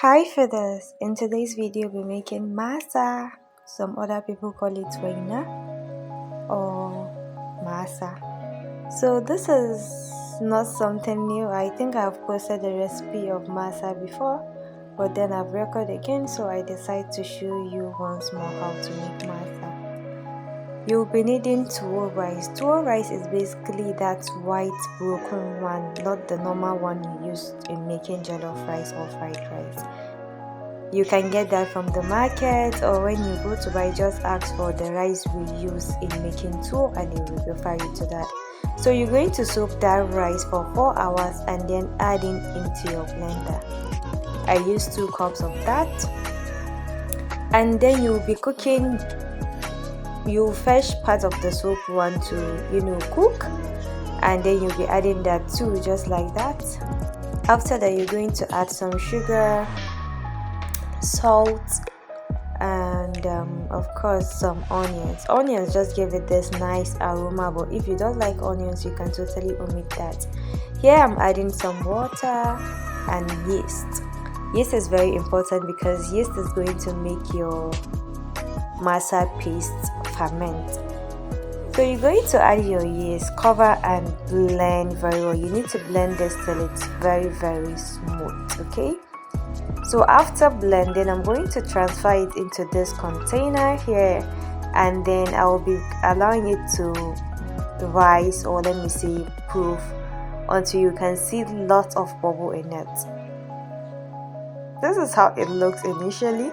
Hi feathers! In today's video we're making masa. Some other people call it Waina or Masa. So this is not something new. I think I've posted a recipe of masa before, but then I've recorded again, so I decided to show you once more how to make masa. You'll be needing tuwo rice. Tuwo rice is basically that white broken one, not the normal one you use in making jollof rice or fried rice. You can get that from the market, or when you go to buy, just ask for the rice we use in making tuwo and it will refer you to that. So you're going to soak that rice for 4 hours and then add it into your blender. I use 2 cups of that, and then you'll be cooking. You fetch part of the soup you want to cook, and then you'll be adding that too, just like that. After that, you're going to add some sugar, salt, and of course some onions just give it this nice aroma, but if you don't like onions you can totally omit that. Here I'm adding some water and yeast is very important because yeast is going to make your masa paste ferment. So you're going to add your yeast, cover and blend very well. You need to blend this till it's very smooth. Okay, so after blending, I'm going to transfer it into this container here, and then I will be allowing it to rise, or let me say proof, until you can see lots of bubble in it. This is how it looks initially.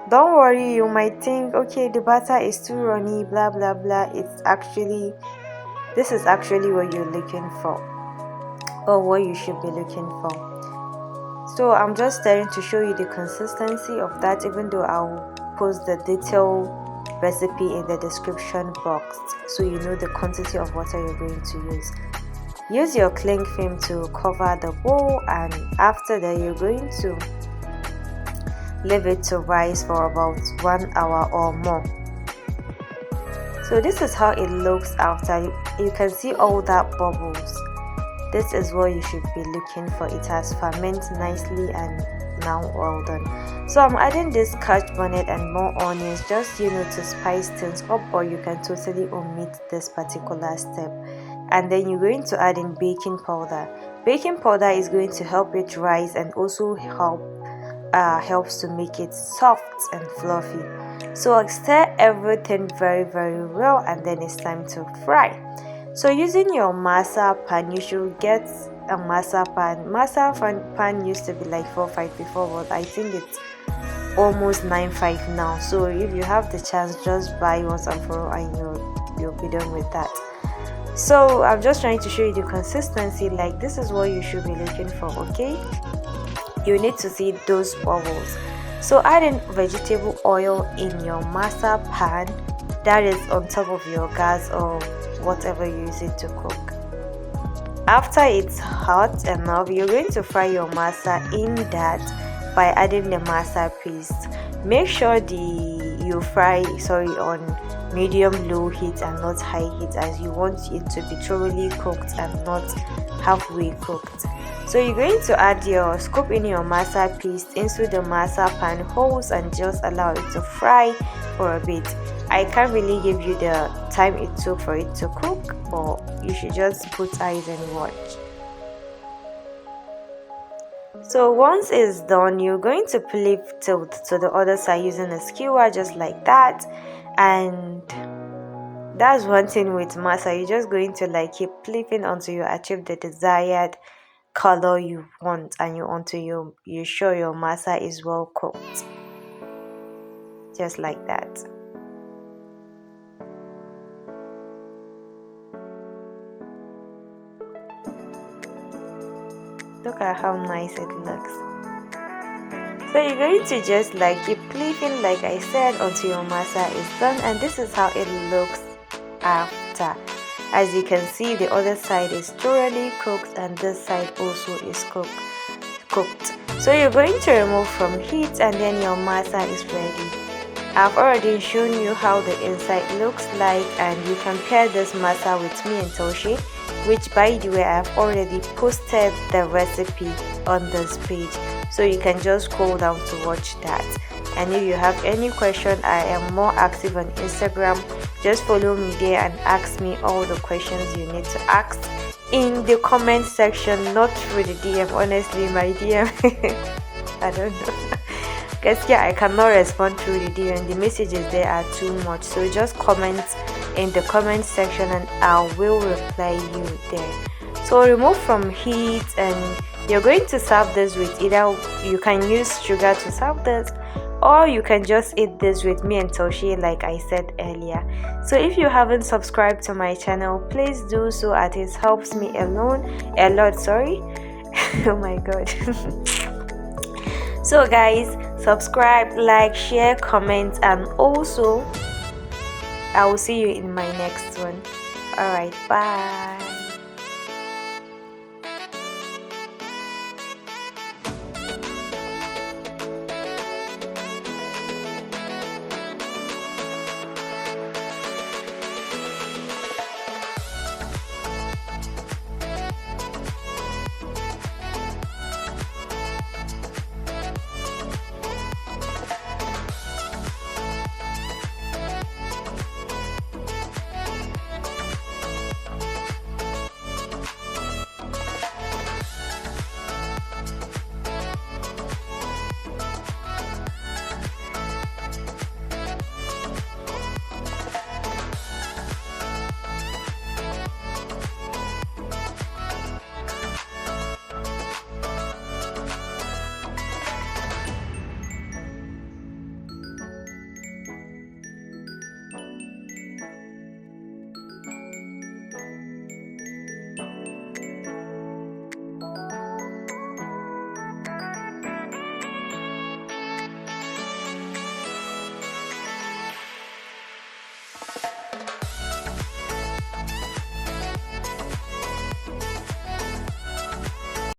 Don't worry, you might think, okay, the batter is too runny, blah blah blah. This is actually what you're looking for, or what you should be looking for. So I'm just starting to show you the consistency of that, even though I'll post the detailed recipe in the description box so you know the quantity of water you're going to use. Use your cling film to cover the bowl, and after that you're going to leave it to rise for about 1 hour or more. So this is how it looks after. You can see all that bubbles. This is what you should be looking for. It has fermented nicely and now well done. So I'm adding this scotch bonnet and more onions, just to spice things up, or you can totally omit this particular step. And then you're going to add in baking powder. Baking powder is going to help it rise and also helps to make it soft and fluffy. So stir everything very well, and then it's time to fry. So using your masa pan, you should get a masa pan. Masa pan used to be like 4.5 before, but I think it's almost 9.5 now. So if you have the chance, just buy once and for all, and you'll be done with that. So I'm just trying to show you the consistency. Like, this is what you should be looking for. Okay, you need to see those bubbles. So add in vegetable oil in your masa pan that is on top of your gas or whatever you use it to cook. After it's hot enough, you're going to fry your masa in that by adding the masa paste. Make sure you fry on medium low heat and not high heat, as you want it to be thoroughly cooked and not halfway cooked. So you're going to scoop in your masa paste into the masa pan holes and just allow it to fry for a bit. I can't really give you the time it took for it to cook, but you should just put eyes and watch. So once it's done, you're going to flip to the other side using a skewer, just like that. And that's one thing with masa, you're just going to keep flipping until you achieve the desired color you want, and until you're sure your masa is well cooked, just like that. Look at how nice it looks. So you're going to just keep flipping, like I said, until your masa is done, and this is how it looks after. As you can see, the other side is thoroughly cooked and this side also is cooked. So you're going to remove from heat, and then your masa is ready. I've already shown you how the inside looks like, and you can pair this masa with mee and toshi. which by the way I've already posted the recipe on this page, so you can just scroll down to watch that. And if you have any question, I am more active on Instagram. Just follow me there and ask me all the questions you need to ask in the comment section, not through the DM. Honestly, my DM I don't know. Guess yeah, I cannot respond through the DM. The messages there are too much. So just comment in the comment section and I will reply you there. So remove from heat, and you're going to serve this with either you can use sugar to serve this, or you can just eat this with me and Toshi like I said earlier. So if you haven't subscribed to my channel, please do so, as it helps me a lot. Oh my god. So guys, subscribe, like, share, comment, and also I will see you in my next one. Alright, bye.